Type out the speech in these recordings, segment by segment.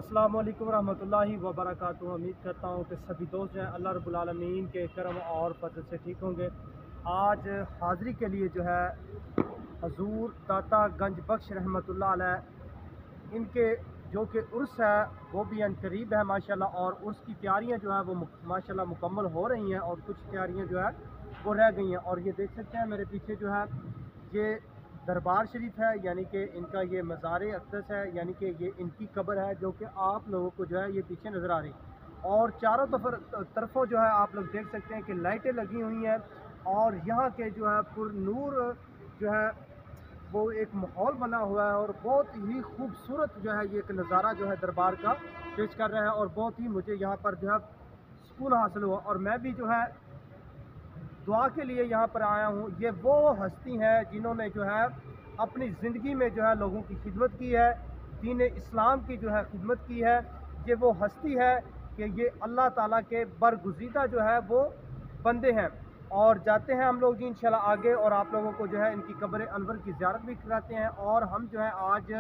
अस्सलाम वालेकुम रहमतुल्लाहि व बरकातुहू। उम्मीद करता हूँ कि सभी दोस्त जो हैं अल्लाह रब्बुल आलमीन के करम और फजल से ठीक होंगे। आज हाज़िरी के लिए जो है हजूर दाता गंज बख्श रहमतुल्लाह अलैह इनके जो कि उर्स है वो भी अनकरीब है माशाल्लाह, और उर्स की तैयारियाँ जो है वो माशाल्लाह मुकम्मल हो रही हैं और कुछ तैयारियाँ जो है वो रह गई हैं। और ये देख सकते हैं मेरे पीछे जो है ये दरबार शरीफ है, यानी कि इनका ये मज़ार अक़दस है, यानी कि ये इनकी कब्र है जो कि आप लोगों को जो है ये पीछे नज़र आ रही। और चारों तरफों जो है आप लोग देख सकते हैं कि लाइटें लगी हुई हैं और यहाँ के जो है पुरनूर जो है वो एक माहौल बना हुआ है और बहुत ही खूबसूरत जो है ये एक नज़ारा जो है दरबार का पेश कर रहा है। और बहुत ही मुझे यहाँ पर जो है सुकून हासिल हुआ और मैं भी जो है दुआ के लिए यहाँ पर आया हूँ। ये वो हस्ती हैं जिन्होंने जो है अपनी ज़िंदगी में जो है लोगों की खिदमत की है, दीन इस्लाम की जो है खिदमत की है। ये वो हस्ती है कि ये अल्लाह ताला के बरगुज़ीदा जो है वो बंदे हैं। और जाते हैं हम लोग जी इंशाल्लाह आगे, और आप लोगों को जो है इनकी कब्र अनवर की ज़ियारत भी कराते हैं। और हम जो है आज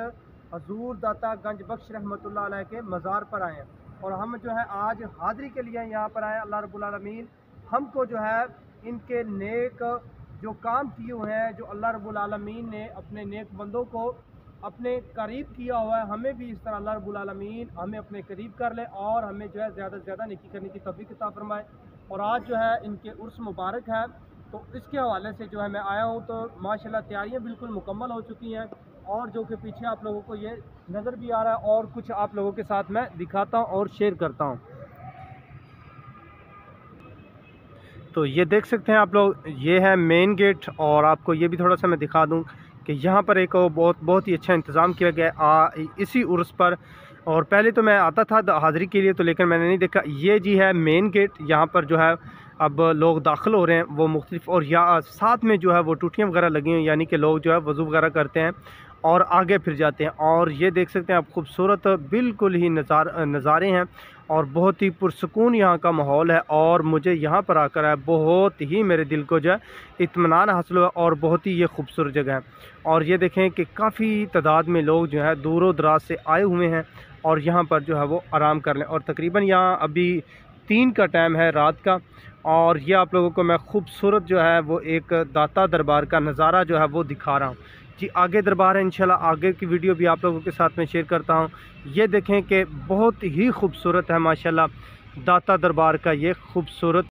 हजूर दाता गंज बख्श रहमतुल्लाह अलैह के मज़ार पर आए हैं और हम जो है आज हाज़िरी के लिए यहाँ पर आए। अल्लाह रब्बुल आलमीन हमको जो है इनके नेक जो काम किए हुए हैं, जो अल्लाह रब्बुल आलमीन ने अपने नेक बंदों को अपने करीब किया हुआ है, हमें भी इस तरह अल्लाह रब्बुल आलमीन हमें अपने करीब कर ले और हमें जो है ज़्यादा से ज़्यादा नेकी करने की तौफीक अता फरमाए। और आज जो है इनके उर्स मुबारक है, तो इसके हवाले से जो है मैं आया हूँ। तो माशाल्लाह तैयारियाँ बिल्कुल मुकम्मल हो चुकी हैं और जो कि पीछे आप लोगों को ये नज़र भी आ रहा है और कुछ आप लोगों के साथ मैं दिखाता हूँ और शेयर करता हूँ। तो ये देख सकते हैं आप लोग, ये है मेन गेट। और आपको ये भी थोड़ा सा मैं दिखा दूं कि यहाँ पर एक बहुत ही अच्छा इंतज़ाम किया गया है इसी उर्स पर। और पहले तो मैं आता था हाज़िरी के लिए, तो लेकिन मैंने नहीं देखा। ये जी है मेन गेट, यहाँ पर जो है अब लोग दाखिल हो रहे हैं वो मुख्तलिफ। और यहाँ साथ में जो है वो टूटियाँ वगैरह लगी हुई, यानी कि लोग जो है वज़ू वगैरह करते हैं और आगे फिर जाते हैं। और ये देख सकते हैं आप, खूबसूरत बिल्कुल ही नज़ारे हैं और बहुत ही पुरसकून यहाँ का माहौल है। और मुझे यहाँ पर आकर है बहुत ही मेरे दिल को जो है इत्मीनान हासिल हुआ और बहुत ही ये खूबसूरत जगह है। और ये देखें कि काफ़ी तादाद में लोग जो है दूरों दराज से आए हुए हैं और यहाँ पर जो है वो आराम कर लें। और तकरीबन यहाँ अभी 3 का टाइम है रात का। और ये आप लोगों को मैं खूबसूरत जो है वो एक दाता दरबार का नज़ारा जो है वो दिखा रहा हूँ जी। आगे दरबार है, इंशाल्लाह आगे की वीडियो भी आप लोगों के साथ में शेयर करता हूँ। ये देखें कि बहुत ही खूबसूरत है माशाल्लाह दाता दरबार का ये खूबसूरत